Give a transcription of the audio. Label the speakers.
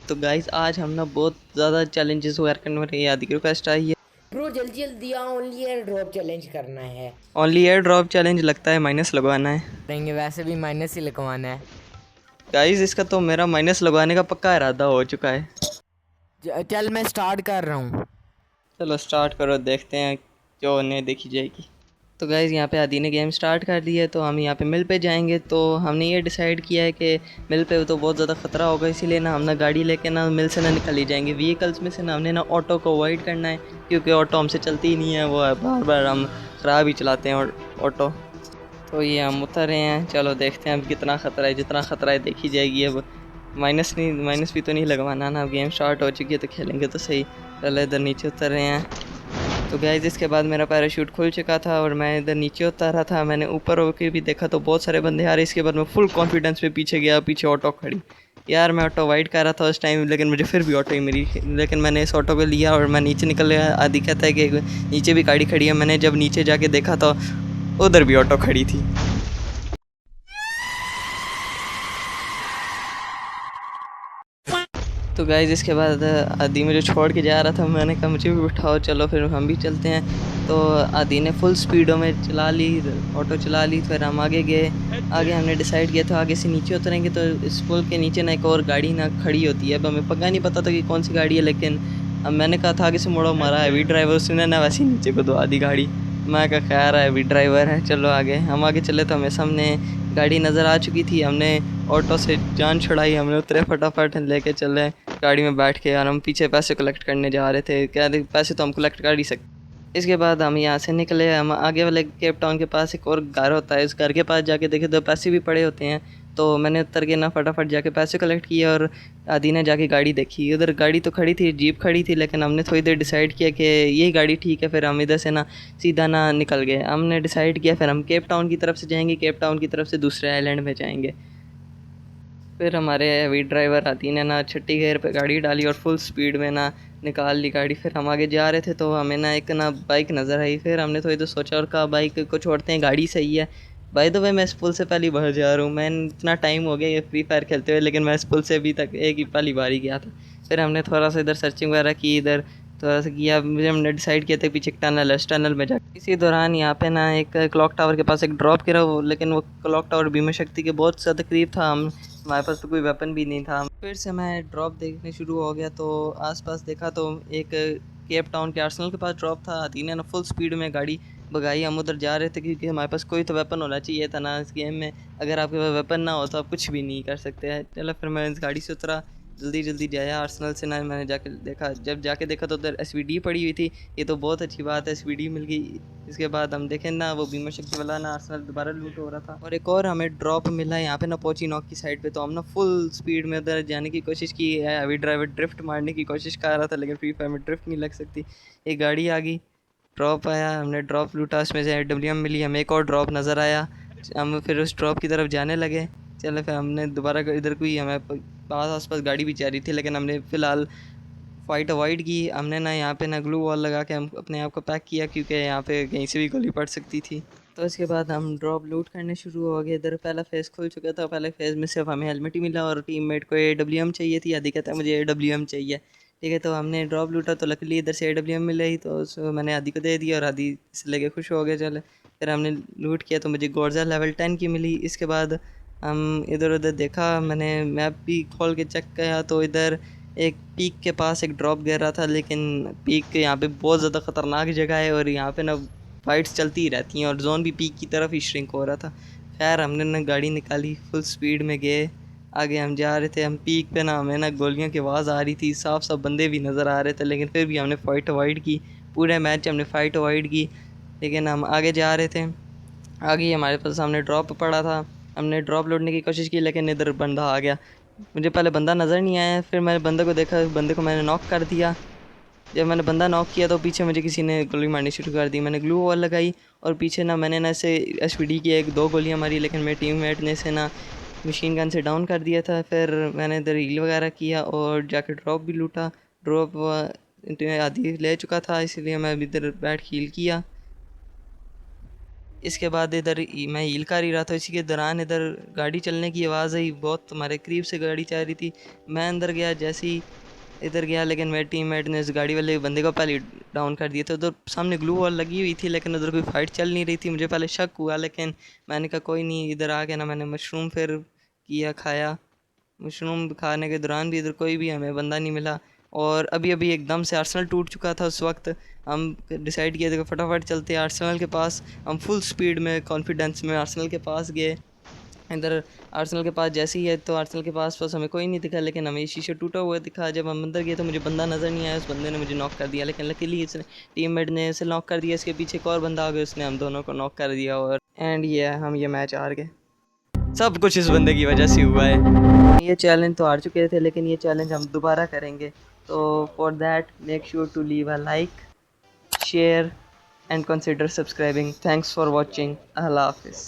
Speaker 1: तो गाइस आज हम ना बहुत ज़्यादा चैलेंजेस वगैरह करने वाले हैं। आदि की रिक्वेस्ट आई है।
Speaker 2: ब्रो जल्दी जल्दी आओ, ओनली एयर ड्रॉप चैलेंज करना है।
Speaker 1: ओनली एयर ड्रॉप चैलेंज लगता है माइनस लगवाना है।
Speaker 2: करेंगे, वैसे भी माइनस ही लगवाना है।
Speaker 1: गाइस इसका तो मेरा माइनस लगवाने का पक्का इरादा हो चुका है।
Speaker 2: चल मैं स्टार्ट कर रहा हूँ।
Speaker 1: चलो स्टार्ट करो, देखते हैं जो उन्हें देखी जाएगी। तो गाइस यहाँ पे आदि ने गेम स्टार्ट कर दी है, तो हम यहाँ पे मिल पे जाएंगे। तो हमने ये डिसाइड किया है कि मिल पे तो बहुत ज़्यादा ख़तरा होगा, इसीलिए ना हम ना गाड़ी लेके ना मिल से ना निकल ही जाएंगे। व्हीकल्स में से ना हमने ना ऑटो को अवॉइड करना है, क्योंकि ऑटो हमसे चलती ही नहीं है, वो बार बार हम ख़राब ही चलाते हैं ऑटो। तो ये हम उतर रहे हैं, चलो देखते हैं अब कितना ख़तरा है। जितना ख़तरा है देखी जाएगी। अब माइनस भी तो नहीं लगवाना ना। अब गेम स्टार्ट हो चुकी है तो खेलेंगे तो सही। चलो इधर नीचे उतर रहे हैं। तो गाइस इसके बाद मेरा पैराशूट खुल चुका था और मैं इधर नीचे उतारा था। मैंने ऊपर होकर भी देखा तो बहुत सारे बंदे आ रहे। इसके बाद मैं फुल कॉन्फिडेंस में पीछे गया, पीछे ऑटो खड़ी। यार मैं ऑटो वाइट कर रहा था उस टाइम, लेकिन मुझे फिर भी ऑटो ही मिली। लेकिन मैंने इस ऑटो को लिया और मैं नीचे निकल गया। आदि कहता है कि नीचे भी गाड़ी खड़ी है। मैंने जब नीचे जाके देखा तो उधर भी ऑटो खड़ी थी। तो गाइज़ इसके बाद आदि मुझे छोड़ के जा रहा था। मैंने कहा मुझे भी उठाओ, चलो फिर हम भी चलते हैं। तो आदि ने फुल स्पीडों में चला ली, ऑटो चला ली। फिर हम आगे गए। आगे हमने डिसाइड किया था आगे से नीचे उतरेंगे तो इस पुल के नीचे ना एक और गाड़ी ना खड़ी होती है। अब हमें पक्का नहीं पता था कि कौन सी गाड़ी है, लेकिन अब मैंने कहा था आगे से मुड़ो, मारा हैवी ड्राइवर, उसने ना वैसे ही नीचे को दो आधी गाड़ी। मैं कहा खैर हैवी ड्राइवर है, चलो आगे। हम आगे चले तो हमें सामने गाड़ी नज़र आ चुकी थी। हमने ऑटो से जान छुड़ाई, हमने उतरे फटाफट, लेके चले गाड़ी में बैठ के। और हम पीछे पैसे कलेक्ट करने जा रहे थे। क्या पैसे तो हम कलेक्ट कर ही सकते। इसके बाद हम यहाँ से निकले। हम आगे वाले केप टाउन के पास एक और घर होता है, उस घर के पास जाके देखे तो पैसे भी पड़े होते हैं। तो मैंने उतर के ना फटाफट जाके पैसे कलेक्ट किए और आदि ने जाके गाड़ी देखी। उधर गाड़ी तो खड़ी थी, जीप खड़ी थी, लेकिन हमने थोड़ी देर डिसाइड किया कि यही गाड़ी ठीक है। फिर हम इधर से ना सीधा ना निकल गए। हमने डिसाइड किया फिर हम केप टाउन की तरफ से जाएंगे, केप टाउन की तरफ से दूसरे आइलैंड में जाएंगे। फिर हमारे हेवी ड्राइवर आती ने ना छठी गियर पे गाड़ी डाली और फुल स्पीड में ना निकाल ली गाड़ी। फिर हम आगे जा रहे थे तो हमें ना एक ना बाइक नज़र आई। फिर हमने थोड़ी तो सोचा और कहा बाइक को छोड़ते हैं, गाड़ी सही है। बाय द वे मैं इस पुल से पहली बार जा रहा हूँ। मैं इतना टाइम हो गया ये फ्री फायर खेलते हुए, लेकिन मैं इस पुल से अभी तक एक ही पहली बार ही गया था। फिर हमने थोड़ा सा इधर सर्चिंग वगैरह की, इधर थोड़ा सा किया। मुझे हमने डिसाइड किया था पीछे एक टनल है, उस टनल में जा। इसी दौरान यहाँ पे ना एक क्लॉक टावर के पास एक ड्रॉप गिरा, वो लेकिन वो क्लॉक टावर बीमा शक्ति के बहुत ज़्यादा करीब था। हमारे पास तो कोई वेपन भी नहीं था। फिर से मैं ड्रॉप देखने शुरू हो गया तो आसपास देखा तो एक केप टाउन के आर्सेनल के पास ड्रॉप था। तीन ने फुल स्पीड में गाड़ी भगाई। हम उधर जा रहे थे क्योंकि हमारे पास कोई तो वेपन होना चाहिए था ना इस गेम में। अगर आपके पास वेपन ना हो तो आप कुछ भी नहीं कर सकते हैं। चलो फिर मैं इस गाड़ी से उतरा, जल्दी जल्दी जाया आर्सेनल से ना। मैंने जाके देखा, जब जाके देखा तो उधर एसवीडी पड़ी हुई थी। ये तो बहुत अच्छी बात है, एसवीडी मिल गई। इसके बाद हम देखें ना वो बीमा शक्ति वाला ना आर्सेनल दोबारा लूट हो रहा था। और एक और हमें ड्रॉप मिला यहाँ पे ना पोची नॉक की साइड पे। तो हम ना फुल स्पीड में उधर जाने की कोशिश की है। अभी ड्राइवर ड्रिफ्ट मारने की कोशिश कर रहा था, लेकिन फ्री फायर में ड्रिफ्ट नहीं लग सकती। एक गाड़ी आ गई, ड्रॉप आया, हमने ड्रॉप लूटा, उसमें से डब्ल्यू मिली। हमें एक और ड्रॉप नज़र आया, हम फिर उस ड्रॉप की तरफ जाने लगे। चलो फिर हमने दोबारा इधर कोई हमें पास आस पास गाड़ी भी जा रही थी, लेकिन हमने फ़िलहाल फ़ाइट अवॉइड की। हमने ना यहाँ पे ना ग्लू वॉल लगा के हम अपने आप को पैक किया, क्योंकि यहाँ पे कहीं से भी गोली पड़ सकती थी। तो इसके बाद हम ड्रॉप लूट करने शुरू हो गए। इधर पहला फेज़ खुल चुका था। पहले फेज़ में सिर्फ हमें हेलमेट ही मिला और टीममेट को AWM चाहिए थी। आदि कहता है मुझे AWM चाहिए। ठीक है, तो हमने ड्रॉप लूटा तो लकीली इधर से AWM मिल रही, तो उसको मैंने आदि को दे दिया और आदि से लेके खुश हो गए। चले फिर हमने लूट किया तो मुझे गोर्जा लेवल 10 की मिली। इसके बाद हम इधर उधर देखा, मैंने मैप भी खोल के चेक किया तो इधर एक पीक के पास एक ड्रॉप गिर रहा था। लेकिन पीक के यहाँ पे बहुत ज़्यादा ख़तरनाक जगह है और यहाँ पे ना फाइट्स चलती ही रहती हैं और जोन भी पीक की तरफ ही श्रिंक हो रहा था। खैर हमने ना गाड़ी निकाली, फुल स्पीड में गए। आगे हम जा रहे थे, हम पीक पे ना हमें ना गोलियों की आवाज़ आ रही थी, साफ साफ बंदे भी नज़र आ रहे थे, लेकिन फिर भी हमने फ़ाइट अवॉइड की। पूरे मैच हमने फ़ाइट अवॉइड की, लेकिन हम आगे जा रहे थे। आगे ही हमारे पास सामने ड्रॉप पड़ा था। हमने ड्रॉप लूटने की कोशिश की, लेकिन इधर बंदा आ गया। मुझे पहले बंदा नज़र नहीं आया, फिर मैंने बंदे को देखा, बंदे को मैंने नॉक कर दिया। जब मैंने बंदा नॉक किया तो पीछे मुझे किसी ने गोली मारनी शुरू कर दी। मैंने ग्लू वॉल लगाई और पीछे ना मैंने ना ऐसे एसवीडी की एक दो गोलियां मारी, लेकिन मेरे टीममेट ने इसे ना मशीन गन से डाउन कर दिया था। फिर मैंने इधर हील वगैरह किया और जाके ड्रॉप भी लूटा। ड्रॉप आधी ले चुका था, इसलिए मैं अभी इधर बैठ हील किया। इसके बाद इधर मैं हील कर ही रहा था, इसी के दौरान इधर गाड़ी चलने की आवाज़ आई, बहुत हमारे करीब से गाड़ी जा रही थी। मैं अंदर गया, जैसे ही इधर गया लेकिन मेरे टीममेट ने उस गाड़ी वाले बंदे को पहले डाउन कर दिया था। उधर सामने ग्लू वॉल लगी हुई थी लेकिन उधर कोई फाइट चल नहीं रही थी। मुझे पहले शक हुआ लेकिन मैंने कहा कोई नहीं, इधर आ गया ना, मैंने मशरूम फिर किया, खाया। मशरूम खाने के दौरान भी इधर कोई भी हमें बंदा नहीं मिला। और अभी अभी एकदम से आर्सेनल टूट चुका था उस वक्त। हम डिसाइड किया था कि फटाफट चलते हैं आर्सेनल के पास। हम फुल स्पीड में कॉन्फिडेंस में आर्सेनल के पास गए। इधर आर्सेनल के पास जैसे ही है तो आर्सेनल के पास हमें कोई नहीं दिखा, लेकिन हमें शीशा टूटा हुआ दिखा। जब हम अंदर गए तो मुझे बंदा नज़र नहीं आया, उस बंदे ने मुझे नॉक कर दिया, लेकिन लकीली इसने टीममेट ने इसे नॉक कर दिया। इसके पीछे एक और बंदा आ गया, उसने हम दोनों को नॉक कर दिया और एंड ये हम ये मैच हार गए। सब कुछ इस बंदे की वजह से हुआ है। ये चैलेंज तो हार चुके थे लेकिन ये चैलेंज हम दोबारा करेंगे। तो for that make sure to leave a like, share and consider subscribing. Thanks for watching. अल्लाह हाफिज़।